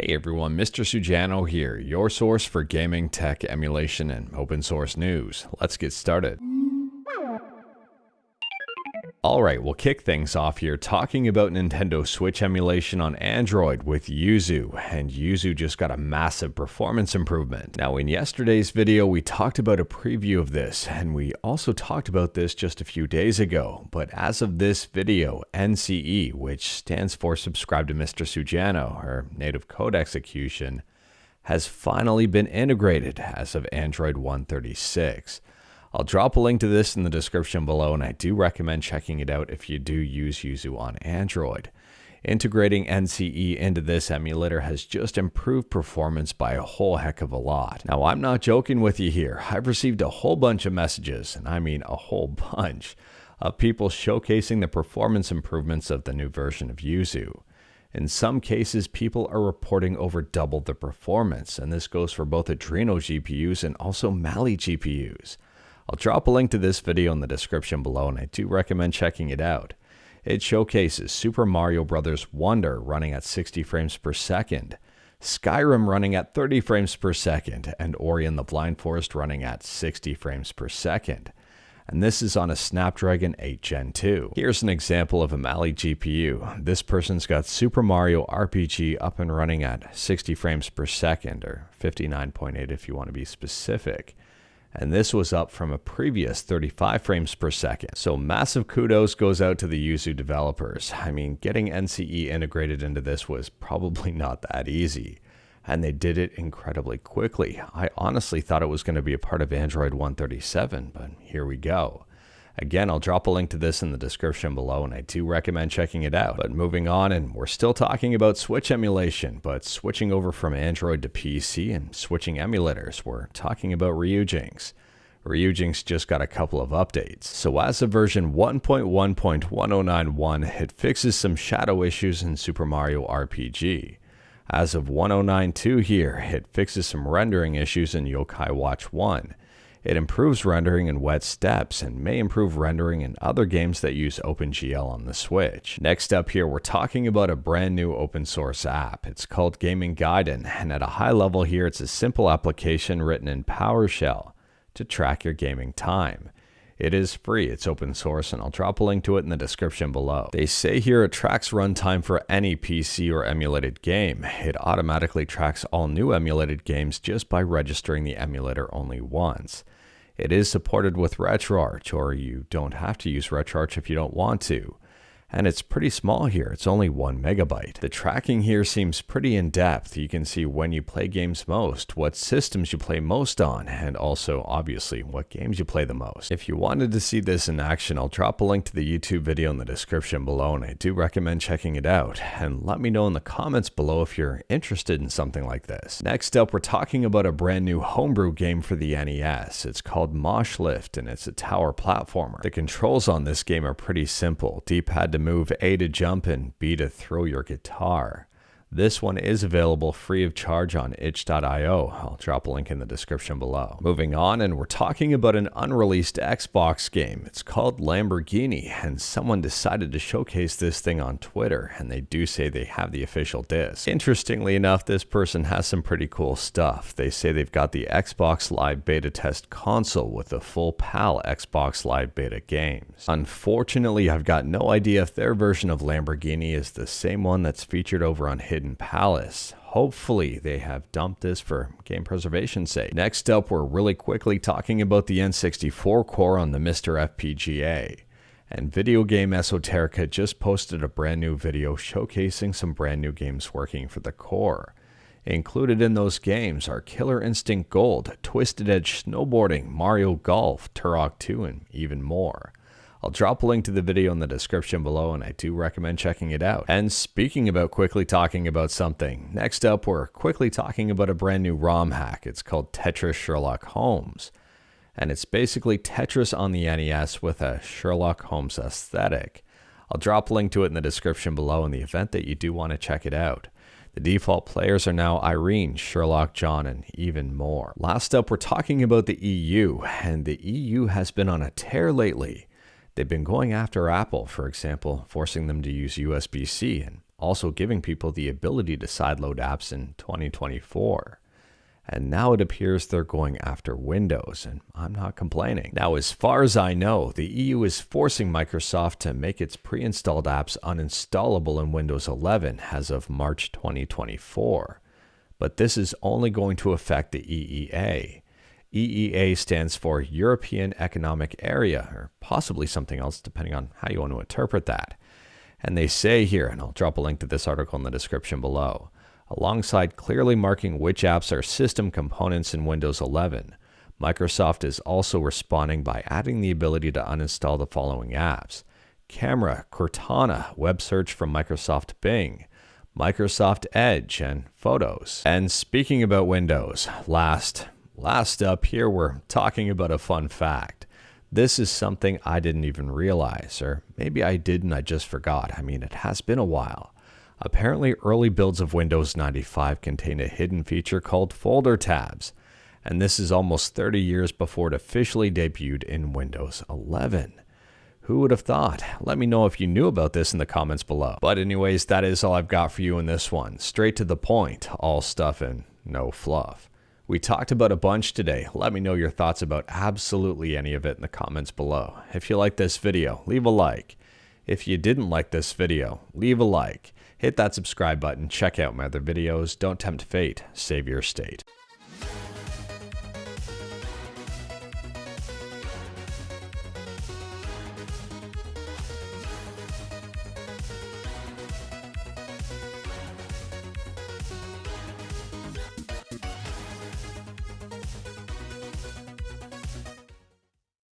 Hey everyone, Mr. Sujano here, your source for gaming, tech, emulation, and open source news. Let's get started. Alright, we'll kick things off here talking about Nintendo Switch emulation on Android with Yuzu, and Yuzu just got a massive performance improvement. Now in yesterday's video we talked about a preview of this, and we also talked about this just a few days ago, but as of this video, NCE, which stands for Subscribe to Mr. Sujano, or Native Code Execution, has finally been integrated as of Android 136. I'll drop a link to this in the description below, and I do recommend checking it out if you do use Yuzu on Android. Integrating NCE into this emulator has just improved performance by a whole heck of a lot. Now, I'm not joking with you here. I've received a whole bunch of messages, and I mean a whole bunch, of people showcasing the performance improvements of the new version of Yuzu. In some cases, people are reporting over double the performance, and this goes for both Adreno GPUs and also Mali GPUs. I'll drop a link to this video in the description below, and I do recommend checking it out. It showcases Super Mario Bros. Wonder running at 60 frames per second, Skyrim running at 30 frames per second, and Ori and the Blind Forest running at 60 frames per second. And this is on a Snapdragon 8 Gen 2. Here's an example of a Mali GPU. This person's got Super Mario RPG up and running at 60 frames per second, or 59.8 if you want to be specific. And this was up from a previous 35 frames per second. So massive kudos goes out to the Yuzu developers. I mean, getting NCE integrated into this was probably not that easy, and they did it incredibly quickly. I honestly thought it was going to be a part of Android 137, but here we go. Again, I'll drop a link to this in the description below, and I do recommend checking it out. But moving on, and we're still talking about Switch emulation, but switching over from Android to PC and switching emulators, we're talking about Ryujinx. Ryujinx just got a couple of updates. So as of version 1.1.1091, it fixes some shadow issues in Super Mario RPG. As of 109.2 here, it fixes some rendering issues in Yokai Watch 1. It improves rendering in Wet Steps and may improve rendering in other games that use OpenGL on the Switch. Next up here, we're talking about a brand new open source app. It's called Gaiming Gaiden, and at a high level here, it's a simple application written in PowerShell to track your gaming time. It is free, it's open source, and I'll drop a link to it in the description below. They say here it tracks runtime for any PC or emulated game. It automatically tracks all new emulated games just by registering the emulator only once. It is supported with RetroArch, or you don't have to use RetroArch if you don't want to. And it's pretty small here, it's only 1 megabyte. The tracking here seems pretty in-depth. You can see when you play games most, what systems you play most on, and also, obviously, what games you play the most. If you wanted to see this in action, I'll drop a link to the YouTube video in the description below, and I do recommend checking it out. And let me know in the comments below if you're interested in something like this. Next up, we're talking about a brand new Homebrew game for the NES. It's called Mosh, and it's a tower platformer. The controls on this game are pretty simple. D-pad to move, A to jump, and B to throw your guitar. This one is available free of charge on itch.io. I'll drop a link in the description below. Moving on, and we're talking about an unreleased Xbox game. It's called Lamborghini, and someone decided to showcase this thing on Twitter, and they do say they have the official disc. Interestingly enough, this person has some pretty cool stuff. They say they've got the Xbox Live Beta Test console with the full PAL Xbox Live Beta games. Unfortunately, I've got no idea if their version of Lamborghini is the same one that's featured over on Hidden Palace. Hopefully they have dumped this for game preservation's sake. Next up, we're really quickly talking about the N64 core on the Mr. FPGA. And Video Game Esoterica just posted a brand new video showcasing some brand new games working for the core. Included in those games are Killer Instinct Gold, Twisted Edge Snowboarding, Mario Golf, Turok 2, and even more. I'll drop a link to the video in the description below, and I do recommend checking it out. And speaking about quickly talking about something, next up we're quickly talking about a brand new ROM hack. It's called Tetris Sherlock Holmes. And it's basically Tetris on the NES with a Sherlock Holmes aesthetic. I'll drop a link to it in the description below in the event that you do want to check it out. The default players are now Irene, Sherlock, John, and even more. Last up, we're talking about the EU, and the EU has been on a tear lately. They've been going after Apple, for example, forcing them to use USB-C, and also giving people the ability to sideload apps in 2024. And now it appears they're going after Windows, and I'm not complaining. Now, as far as I know, the EU is forcing Microsoft to make its pre-installed apps uninstallable in Windows 11 as of March 2024. But this is only going to affect the EEA. EEA stands for European Economic Area, or possibly something else depending on how you want to interpret that. And they say here, and I'll drop a link to this article in the description below, alongside clearly marking which apps are system components in Windows 11, Microsoft is also responding by adding the ability to uninstall the following apps: Camera, Cortana, Web Search from Microsoft Bing, Microsoft Edge, and Photos. And speaking about Windows, last up here, we're talking about a fun fact. This is something I didn't even realize, or maybe I did and I just forgot. I mean, it has been a while. Apparently, early builds of Windows 95 contain a hidden feature called folder tabs, and this is almost 30 years before it officially debuted in Windows 11. Who would have thought? Let me know if you knew about this in the comments below. But anyways, that is all I've got for you in this one. Straight to the point, all stuff and no fluff. We talked about a bunch today. Let me know your thoughts about absolutely any of it in the comments below. If you liked this video, leave a like. If you didn't like this video, leave a like. Hit that subscribe button, check out my other videos. Don't tempt fate, save your state.